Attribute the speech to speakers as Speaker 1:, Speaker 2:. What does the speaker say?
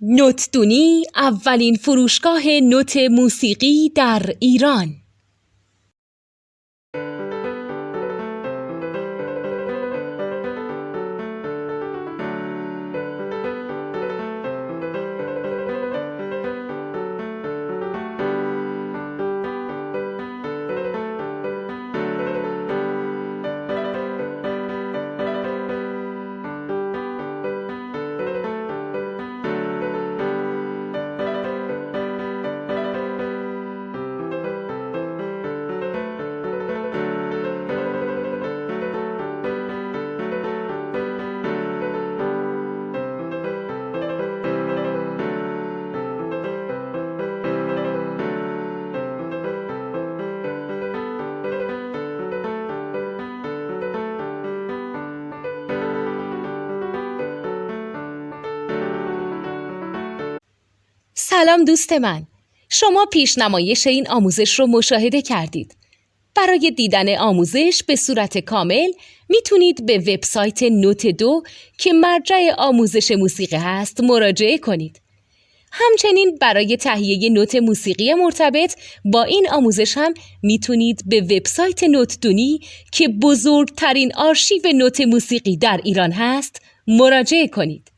Speaker 1: نوتدونی اولین فروشگاه نوت موسیقی در ایران. سلام دوست من، شما پیشنمایش این آموزش رو مشاهده کردید. برای دیدن آموزش به صورت کامل میتونید به وبسایت نوت2 که مرجع آموزش موسیقی هست مراجعه کنید. همچنین برای تهیه نوت موسیقی مرتبط با این آموزش هم میتونید به وبسایت نوتدونی که بزرگترین آرشیو نوت موسیقی در ایران هست مراجعه کنید.